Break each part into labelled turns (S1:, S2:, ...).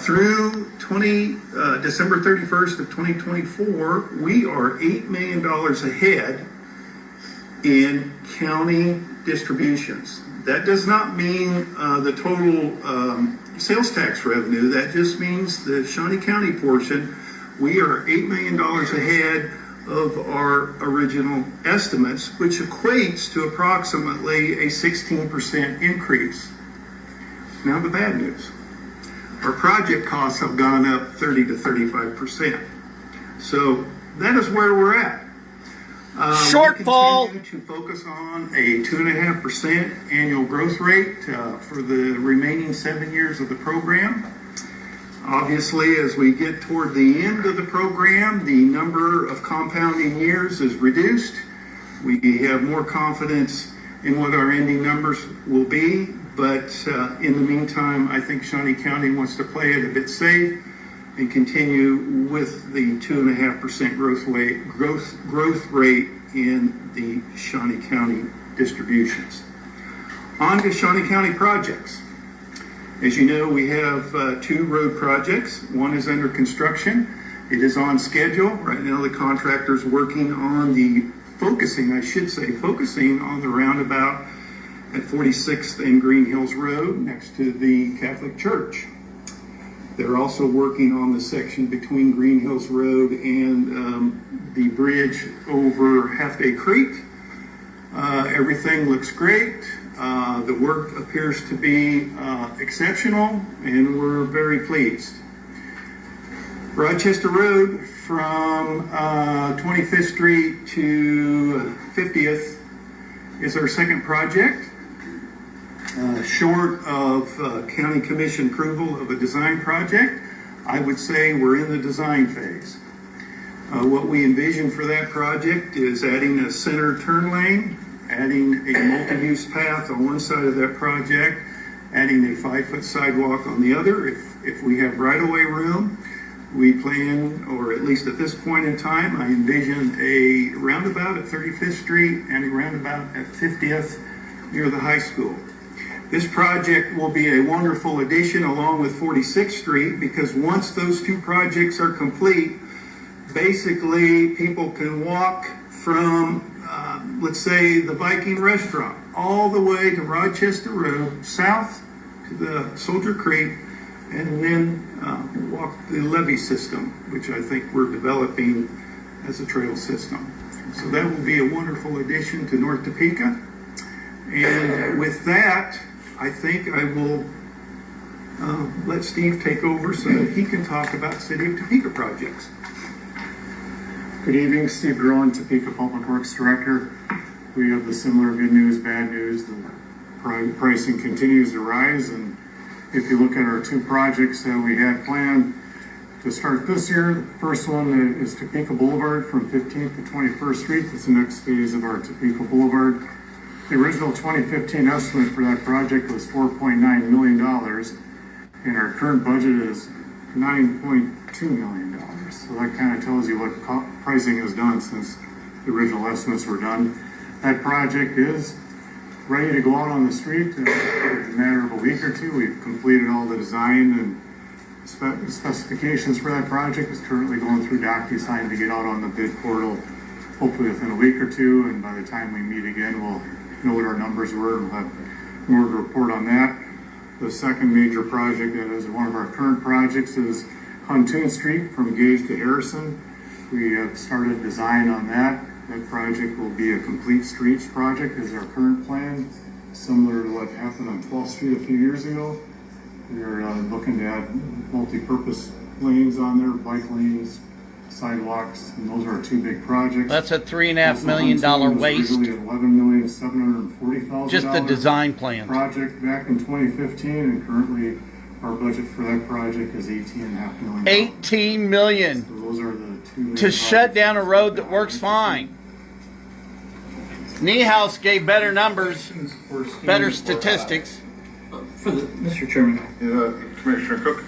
S1: Through December 31st of 2024, we are $8 million ahead in county distributions. That does not mean the total sales tax revenue. That just means the Shawnee County portion. We are $8 million ahead of our original estimates, which equates to approximately a 16% increase. Now the bad news. Our project costs have gone up 30 to 35%. So that is where we're at.
S2: Shortfall.
S1: We continue to focus on a 2.5% annual growth rate for the remaining 7 years of the program. Obviously, as we get toward the end of the program, the number of compounding years is reduced. We have more confidence in what our ending numbers will be, but in the meantime, I think Shawnee County wants to play it a bit safe and continue with the 2.5% growth rate in the Shawnee County distributions. On to Shawnee County projects. As you know, we have 2 road projects. One is under construction. It is on schedule. Right now, the contractor's working on focusing on the roundabout at 46th and Green Hills Road next to the Catholic Church. They're also working on the section between Green Hills Road and the bridge over Half Day Creek. Everything looks great. The work appears to be exceptional, and we're very pleased. Rochester Road from 25th Street to 50th is our second project. Short of County Commission approval of a design project, I would say we're in the design phase. What we envision for that project is adding a center turn lane, adding a multi-use path on one side of that project, adding a 5-foot sidewalk on the other. If we have right-of-way room, we plan, or at least at this point in time, I envision a roundabout at 35th Street and a roundabout at 50th near the high school. This project will be a wonderful addition along with 46th Street, because once those 2 projects are complete, basically people can walk from, let's say, the Viking restaurant all the way to Rochester Road, south to the Soldier Creek, and then walk the levee system, which I think we're developing as a trail system. So that will be a wonderful addition to North Topeka. And with that, I think I will let Steve take over so that he can talk about City of Topeka projects.
S3: Good evening, Steve Groen, Topeka Public Works Director. We have the similar good news, bad news. The pricing continues to rise, and if you look at our 2 projects that we had planned to start this year, the first one is Topeka Boulevard from 15th to 21st Street. That's the next phase of our Topeka Boulevard. The original 2015 estimate for that project was $4.9 million, and our current budget is $9.2 million. So that kind of tells you what pricing has done since the original estimates were done. That project is ready to go out on the street in a matter of a week or 2. We've completed all the design and specifications for that project. It's currently going through DocuSign to get out on the bid portal, hopefully within a week or 2, and by the time we meet again, we'll know what our numbers were and we'll have more to report on that. The second major project that is one of our current projects is Huntoon Street from Gage to Harrison. We have started design on that. That project will be a complete streets project is our current plan, similar to what happened on 12th Street a few years ago. We're looking to add multi-purpose lanes on there, bike lanes, sidewalks, and those are our 2 big projects.
S2: That's a $3.5 million waste.
S3: $11,740,000.
S2: Just the design plan.
S3: Project back in 2015, and currently our budget for that project is $18.5 million.
S2: $18 million.
S3: So those are the 2
S2: to shut down a road that works fine. Niehaus gave better numbers, better statistics.
S4: Mr. Chairman.
S1: Commissioner Cook.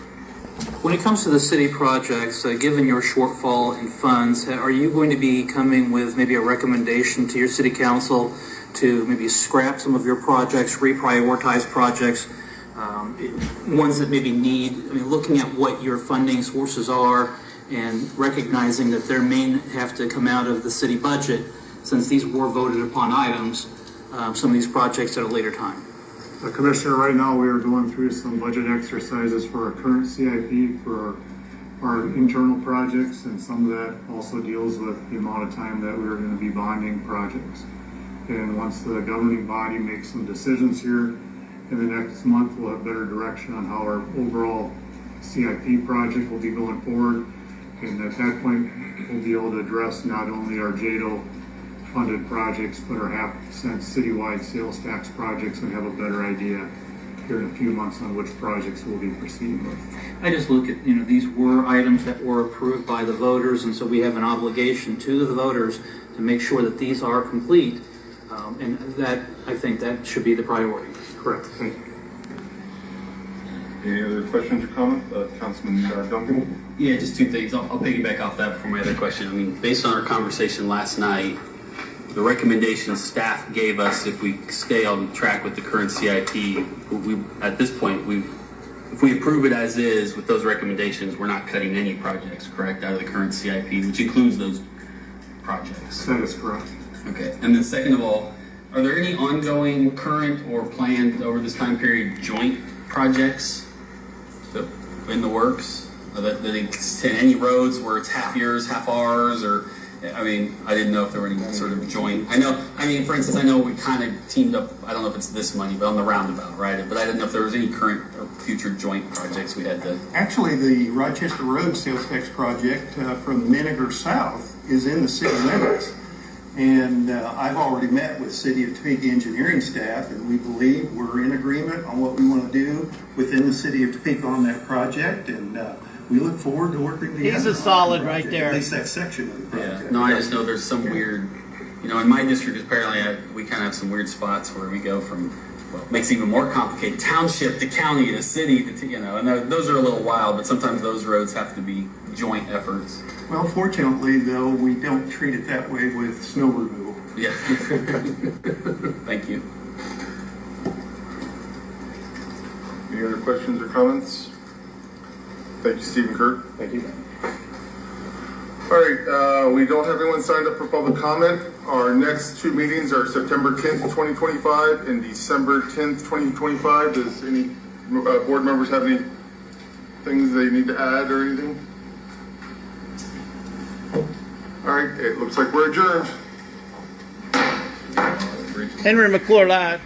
S4: When it comes to the city projects, given your shortfall in funds, are you going to be coming with maybe a recommendation to your city council to maybe scrap some of your projects, reprioritize projects, ones that maybe need, I mean, looking at what your funding sources are and recognizing that there may have to come out of the city budget, since these were voted upon items, some of these projects at a later time.
S3: Commissioner, right now we are going through some budget exercises for our current CIP for our internal projects, and some of that also deals with the amount of time that we're going to be bonding projects. And once the governing body makes some decisions here in the next month, we'll have better direction on how our overall CIP project will be going forward. And at that point, we'll be able to address not only our JADO funded projects, but our half% citywide sales tax projects, and have a better idea here in a few months on which projects we'll be proceeding with.
S4: I just look at, these were items that were approved by the voters, and so we have an obligation to the voters to make sure that these are complete, and that, I think that should be the priority.
S3: Correct, thank you.
S5: Any other questions or comments? Councilman Duncan?
S6: Yeah, just two things. I'll piggyback off that for my other question. I mean, based on our conversation last night, the recommendations staff gave us, if we stay on track with the current CIP, at this point, if we approve it as is with those recommendations, we're not cutting any projects, correct, out of the current CIP, which includes those projects.
S3: That is correct.
S6: Okay. And then second of all, are there any ongoing, current, or planned over this time period joint projects that in the works that extend any roads where it's half yours, half ours, or? I mean, I didn't know if there were any sort of joint. For instance, I know we kind of teamed up, I don't know if it's this money, but on the roundabout, right? But I didn't know if there was any current or future joint projects we had to.
S1: Actually, the Rochester Road sales tax project from Vinegar South is in the city limits. And I've already met with City of Topeka engineering staff, and we believe we're in agreement on what we want to do within the City of Topeka on that project. And we look forward to working together.
S2: He's a solid right there.
S1: At least that section of the project.
S6: Yeah. No, I just know there's some weird, in my district apparently we kind of have some weird spots where we go from, well, it makes it even more complicated, township to county to city to, and those are a little wild, but sometimes those roads have to be joint efforts.
S1: Well, fortunately, though, we don't treat it that way with snow removal.
S6: Yeah. Thank you.
S5: Any other questions or comments? Thank you, Stephen Kirk.
S3: Thank you.
S5: All right, we don't have anyone signed up for public comment. Our next two meetings are September 10th, 2025 and December 10th, 2025. Does any board members have any things they need to add or anything? All right, it looks like we're adjourned.
S2: Henry McClure live.